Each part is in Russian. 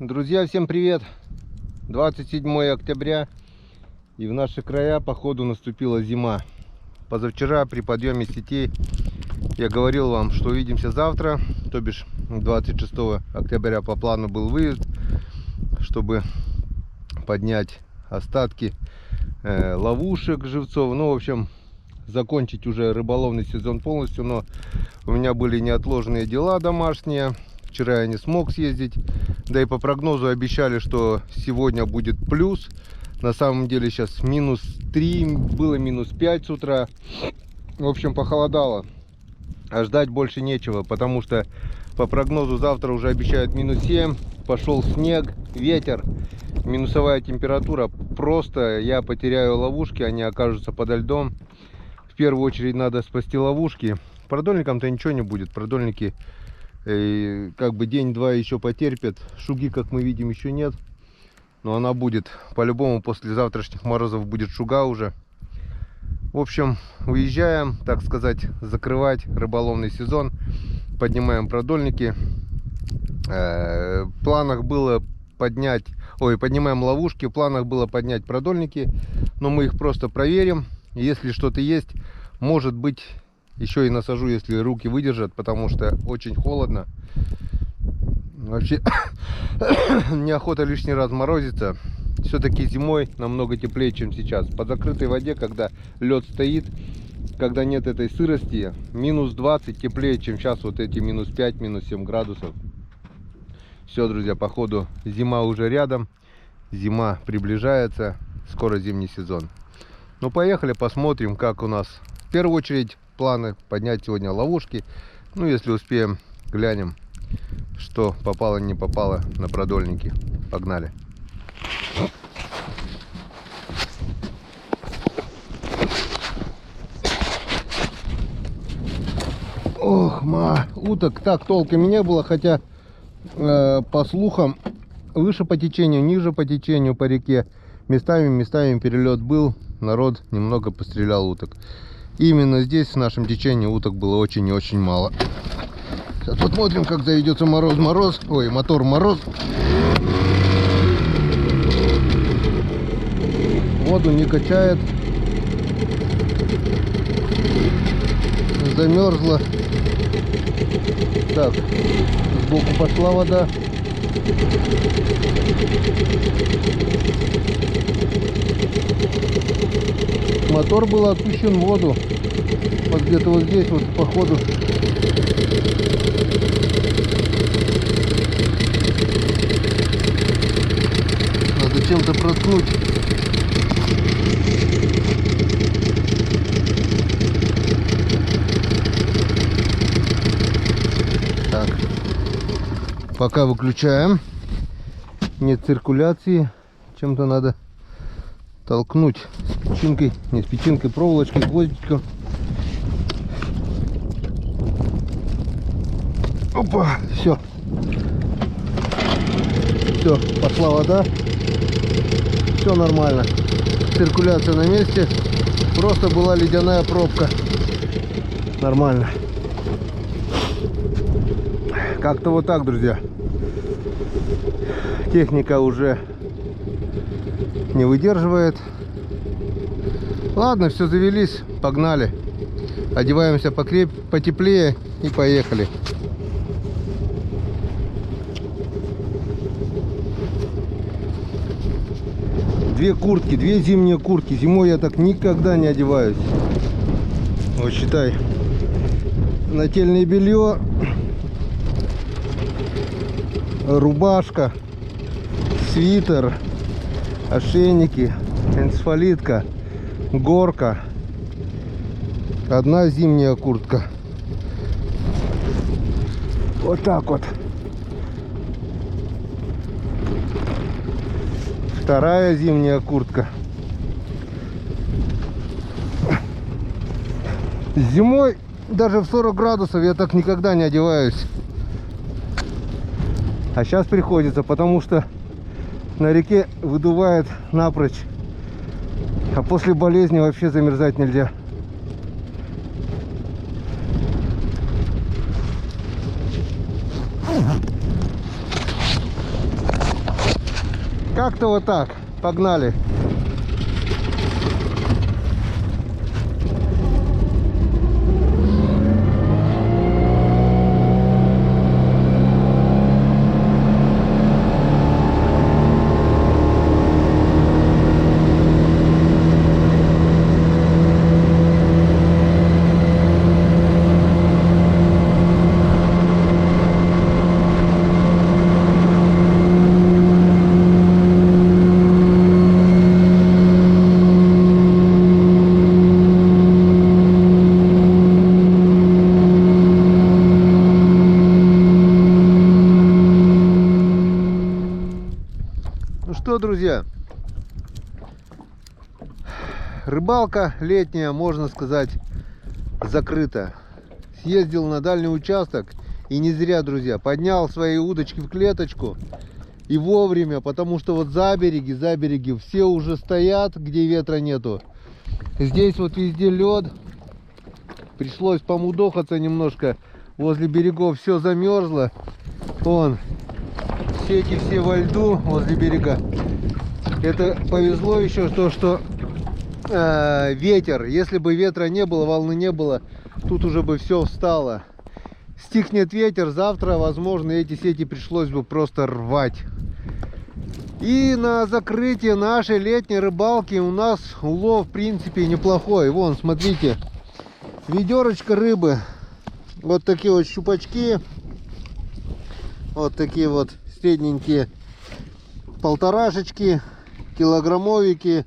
Друзья, всем привет! 27 октября, и в наши края походу наступила зима. Позавчера при подъеме сетей я говорил вам, что увидимся завтра, то бишь 26 октября по плану был выезд, чтобы поднять остатки ловушек, живцов, ну в общем закончить уже рыболовный сезон полностью. Но у меня были неотложные дела домашние. Вчера я не смог съездить, да и по прогнозу обещали, что сегодня будет плюс. На самом деле сейчас минус 3, было минус 5 с утра. В общем, похолодало, а ждать больше нечего, потому что по прогнозу завтра уже обещают минус 7. Пошел снег, ветер, минусовая температура. Просто я потеряю ловушки, они окажутся подо льдом. В первую очередь надо спасти ловушки. Продольникам-то ничего не будет, продольники как бы день-два еще потерпят. Шуги, как мы видим, еще нет, но она будет по-любому. После завтрашних морозов будет шуга уже. В общем, уезжаем, так сказать, закрывать рыболовный сезон, поднимаем продольники. В планах было поднимаем ловушки, в планах было поднять продольники, но мы их просто проверим. Если что-то есть, может быть, еще и насажу, если руки выдержат, потому что очень холодно. Вообще неохота лишний раз морозиться. Все-таки зимой намного теплее, чем сейчас. По закрытой воде, когда лед стоит, когда нет этой сырости, минус 20 теплее, чем сейчас вот эти минус 5, минус 7 градусов. Все, друзья, походу зима уже рядом. Зима приближается. Скоро зимний сезон. Ну, поехали, посмотрим, как у нас. В первую очередь планы поднять сегодня ловушки. Ну, если успеем, глянем, что попало, не попало на продольники. Погнали. Ох, уток так толком не было, хотя по слухам выше по течению, ниже по течению по реке местами перелет был, народ немного пострелял уток. Именно здесь в нашем течении уток было очень и очень мало. Сейчас посмотрим, как заведется мороз. Ой, мотор мороз. Воду не качает. Замерзла. Так, сбоку пошла вода. Мотор был отпущен в воду. Вот где-то вот здесь, вот по ходу. Надо чем-то проткнуть. Так. Пока выключаем. Нет циркуляции. Чем-то надо толкнуть с печенкой, не с печенкой, проволочкой, гвоздиком. Опа, все, пошла вода, все нормально, циркуляция на месте, просто была ледяная пробка, нормально. Как-то вот так, друзья. Техника уже не выдерживает. Ладно, все, завелись, погнали. Одеваемся потеплее и поехали. Две куртки, две зимние куртки. Зимой я так никогда не одеваюсь. Вот считай, нательное белье, рубашка, свитер, ошейники, энцефалитка, горка, одна зимняя куртка. Вот так вот. Вторая зимняя куртка. Зимой даже в 40 градусов я так никогда не одеваюсь. А сейчас приходится, потому что на реке выдувает напрочь. А после болезни вообще замерзать нельзя. Как-то вот так. Погнали. Ну что, друзья, рыбалка летняя, можно сказать, закрыта. Съездил на дальний участок, и не зря, друзья, поднял свои удочки в клеточку. И вовремя, потому что вот за береги все уже стоят, где ветра нету. Здесь вот везде лед. Пришлось помудохаться немножко. Возле берегов все замерзло. Вон, сети все во льду возле берега. Это повезло еще то, что ветер. Если бы ветра не было, волны не было, тут уже бы все встало. Стихнет ветер, завтра, возможно, эти сети пришлось бы просто рвать. И на закрытие нашей летней рыбалки у нас улов, в принципе, неплохой. Вон, смотрите, ведерочка рыбы. Вот такие вот щупачки. Вот такие вот средненькие полторашечки, килограммовики,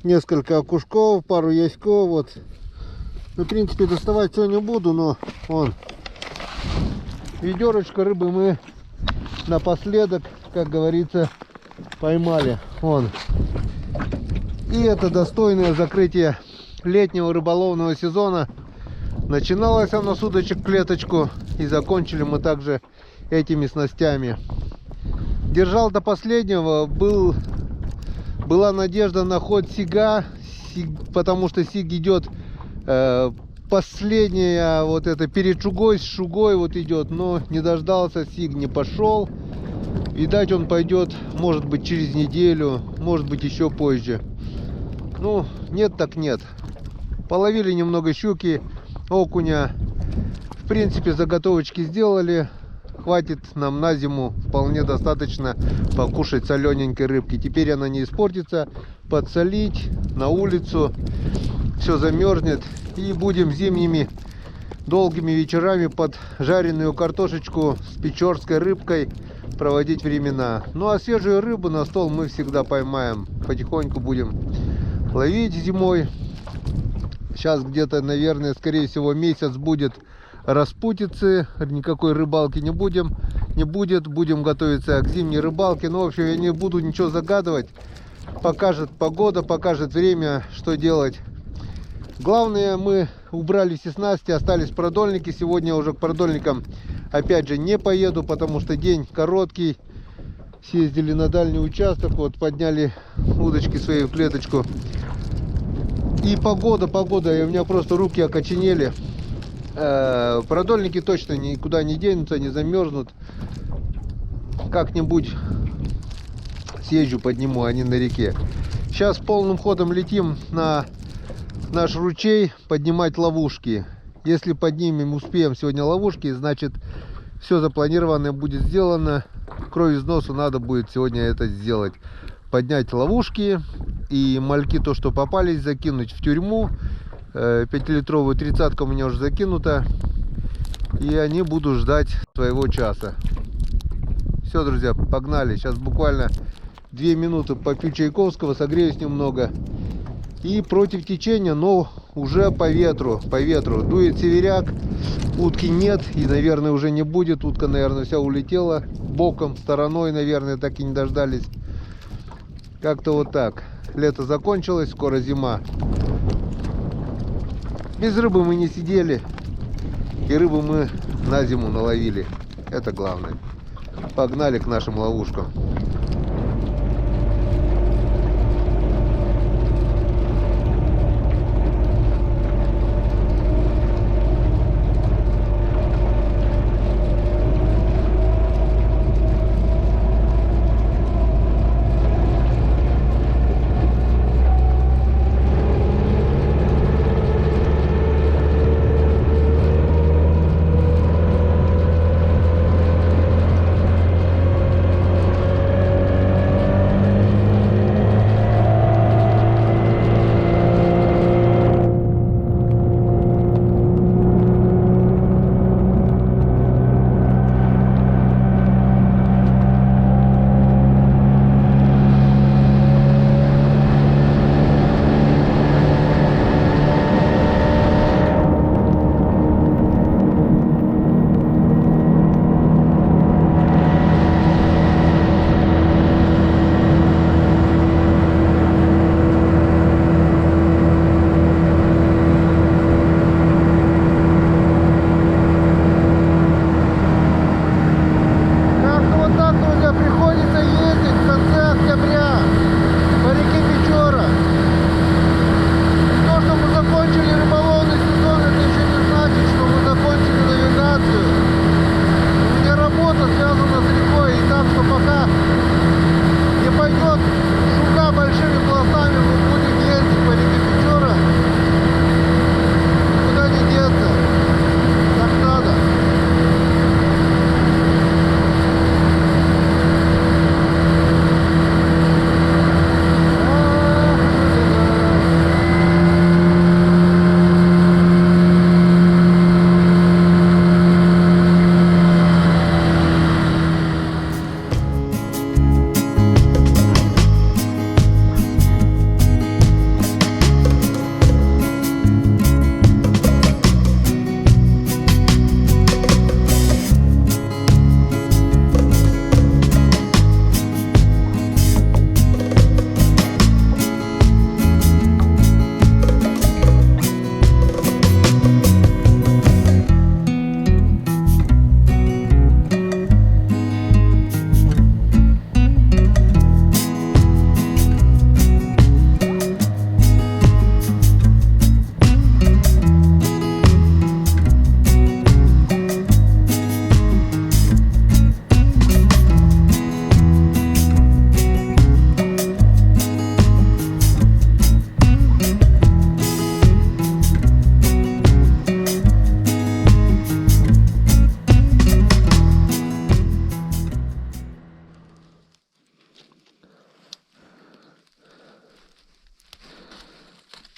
несколько окушков, пару яськов. Вот. Ну, в принципе, доставать все не буду, но вон, ведерочка рыбы мы напоследок, как говорится, поймали. Вон. И это достойное закрытие летнего рыболовного сезона. Начиналось оно с удочек в клеточку, и закончили мы также этими снастями. Держал до последнего, была надежда на ход сига, потому что сиг идет последняя, вот это перед шугой, с шугой вот идет, но не дождался, сиг не пошел. Видать, он пойдет, может быть, через неделю, может быть, еще позже. Ну, нет так нет. Половили немного щуки, окуня. В принципе, заготовочки сделали. Хватит нам на зиму, вполне достаточно покушать солененькой рыбки. Теперь она не испортится. Подсолить на улицу, все замерзнет. И будем зимними долгими вечерами под жареную картошечку с печорской рыбкой проводить времена. Ну а свежую рыбу на стол мы всегда поймаем. Потихоньку будем ловить зимой. Сейчас где-то, наверное, скорее всего, месяц будет распутицы. Никакой рыбалки не будет. Будем готовиться к зимней рыбалке. Но, в общем, я не буду ничего загадывать. Покажет погода, покажет время, что делать. Главное, мы убрали все снасти, остались продольники. Сегодня я уже к продольникам опять же не поеду, потому что день короткий. Съездили на дальний участок, вот подняли удочки свои в клеточку. И погода, и у меня просто руки окоченели. Продольники точно никуда не денутся, не замерзнут. Как-нибудь съезжу, подниму, они на реке. Сейчас полным ходом летим на наш ручей поднимать ловушки. Если поднимем, успеем сегодня ловушки, значит все запланированное будет сделано. Кровь из носу надо будет сегодня это сделать. Поднять ловушки и мальки, то что попались, закинуть в тюрьму. 5-литровую 30-ка у меня уже закинута. И они будут ждать своего часа. Все, друзья, погнали. Сейчас буквально 2 минуты попью чайковского, согреюсь немного. И против течения, но уже по ветру. Дует северяк. Утки нет и, наверное, уже не будет. Утка, наверное, вся улетела боком, стороной, наверное, так и не дождались. Как-то вот так. Лето закончилось, скоро зима. Без рыбы мы не сидели. И рыбу мы на зиму наловили. Это главное. Погнали к нашим ловушкам.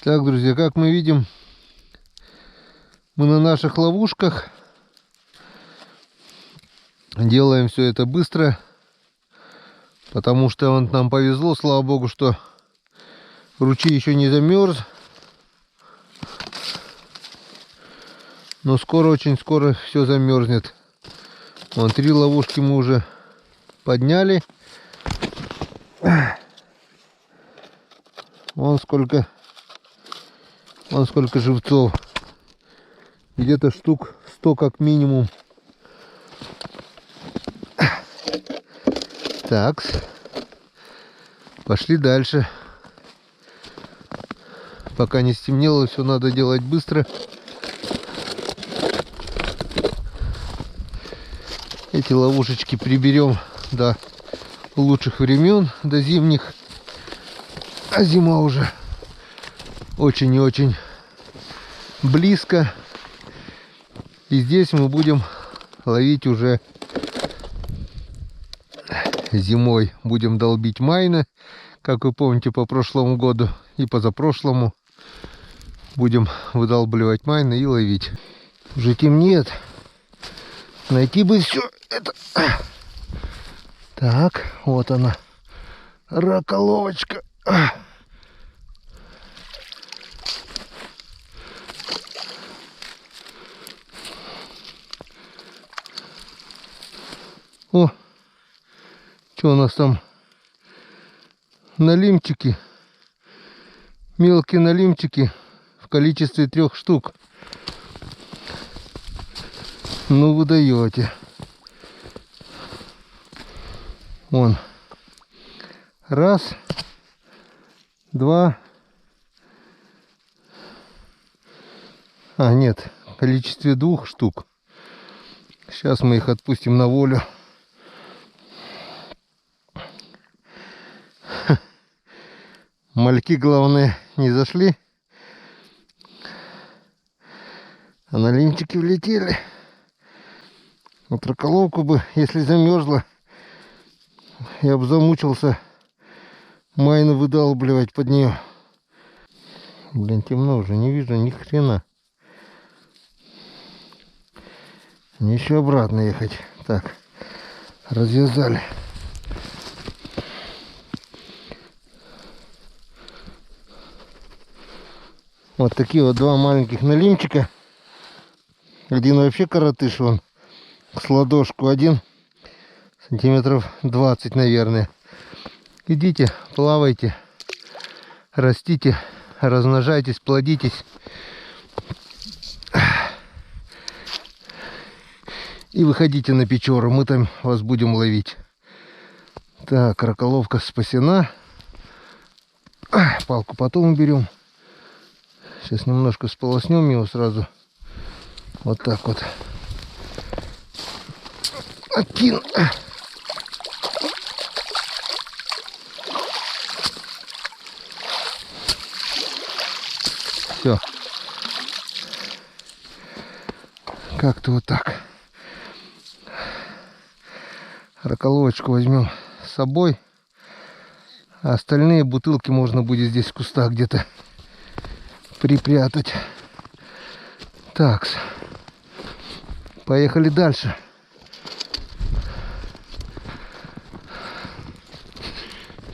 Так, друзья, как мы видим, мы на наших ловушках. Делаем все это быстро, потому что нам повезло, слава богу, что ручей еще не замерз. Но скоро, очень скоро все замерзнет. Вон 3 ловушки мы уже подняли. Вон сколько живцов. Где-то штук 100 как минимум. Так, пошли дальше. Пока не стемнело, все надо делать быстро. Эти ловушечки приберем до лучших времен, до зимних. А зима уже очень и очень близко. И здесь мы будем ловить уже зимой. Будем долбить майны, как вы помните, по прошлому году и позапрошлому. Будем выдалбливать майны и ловить. Уже темнеет. Найти бы все это. Так, вот она, раколовочка. О, что у нас там? Налимчики. Мелкие налимчики в количестве 3 штук. Ну вы даете. Вон. 1, 2. А, нет, в количестве 2 штук. Сейчас мы их отпустим на волю. Мальки, главное, не зашли. А налимчики влетели. Вот раколовку бы, если замерзла, я бы замучился майну выдалбливать под нее. Блин, темно уже, не вижу ни хрена. Мне еще обратно ехать. Так, развязали. Вот такие вот 2 маленьких налимчика. Один вообще коротыш, вон, с ладошку. Один сантиметров 20, наверное. Идите, плавайте, растите, размножайтесь, плодитесь. И выходите на Печору, мы там вас будем ловить. Так, раколовка спасена. Палку потом уберем. Сейчас немножко сполоснем его сразу. Вот так вот. Окину. Все. Как-то вот так. Раколовочку возьмем с собой. А остальные бутылки можно будет здесь в кустах где-то припрятать. Так, поехали дальше.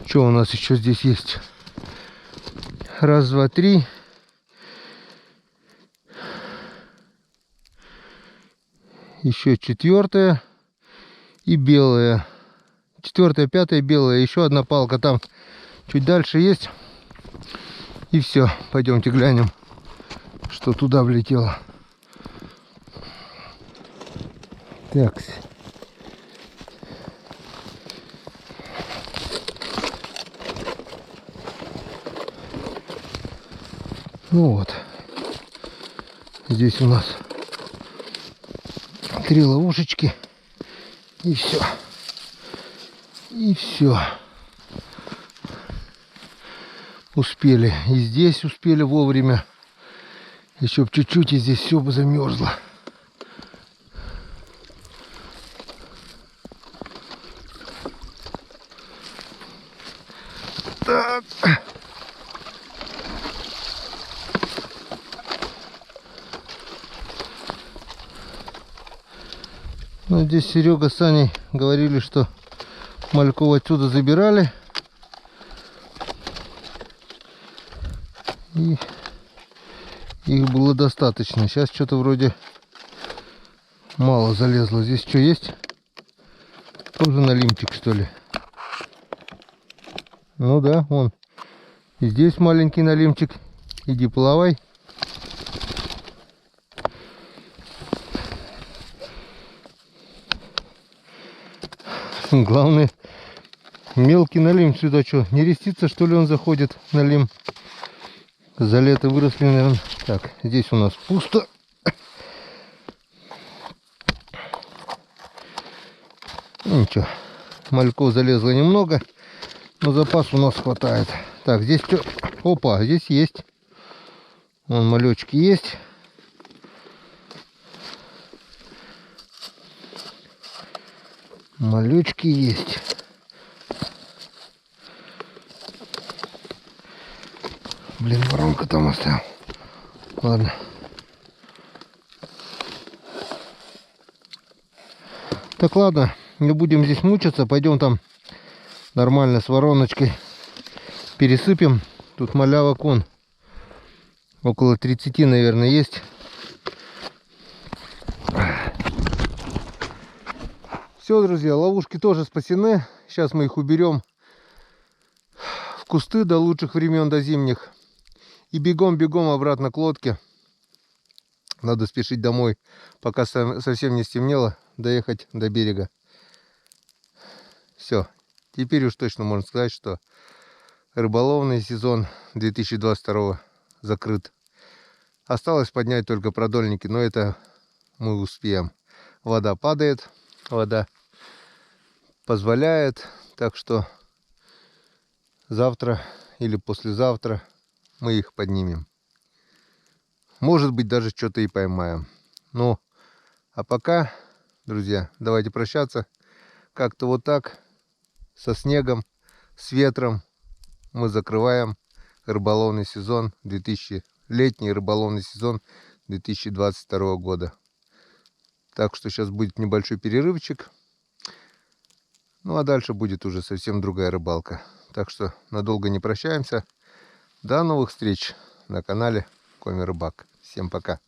Что у нас еще здесь есть? 1, 2, 3. Еще 4 и белая. 4, 5 белая. Еще одна палка там чуть дальше есть. И все. Пойдемте глянем, что туда влетело. Так. Ну вот. Здесь у нас 3 ловушечки. И все. И все. Успели. И здесь успели вовремя. Еще чуть-чуть, и здесь все бы замерзло. Так. Ну, здесь Серега с Саней говорили, что мальков отсюда забирали. И их было достаточно. Сейчас что-то вроде мало залезло. Здесь что есть? Тоже налимчик, что ли? Ну да, вон. И здесь маленький налимчик. Иди плавай. Главное, мелкий налим сюда что, не рестится, что ли, он заходит, налим. За лето выросли, наверное. Так, здесь у нас пусто. Ну, ничего, мальков залезло немного, но запас у нас хватает. Так, здесь что? Опа, здесь есть. Вон малечки есть. Малючки есть. Блин, воронка там оставил. Ладно. Так, ладно, не будем здесь мучиться. Пойдем там нормально с вороночкой пересыпем. Тут малявок вон около 30, наверное, есть. Все, друзья, ловушки тоже спасены. Сейчас мы их уберем в кусты до лучших времен, до зимних. И бегом-бегом обратно к лодке. Надо спешить домой, пока совсем не стемнело, доехать до берега. Все, теперь уж точно можно сказать, что рыболовный сезон 2022 закрыт. Осталось поднять только продольники, но это мы успеем. Вода падает, вода позволяет, так что завтра или послезавтра мы их поднимем. Может быть, даже что-то и поймаем. Ну, а пока, друзья, давайте прощаться. Как-то вот так, со снегом, с ветром мы закрываем рыболовный сезон, летний рыболовный сезон 2022 года. Так что сейчас будет небольшой перерывчик. Ну, а дальше будет уже совсем другая рыбалка. Так что надолго не прощаемся. До новых встреч на канале Коми Рыбак. Всем пока.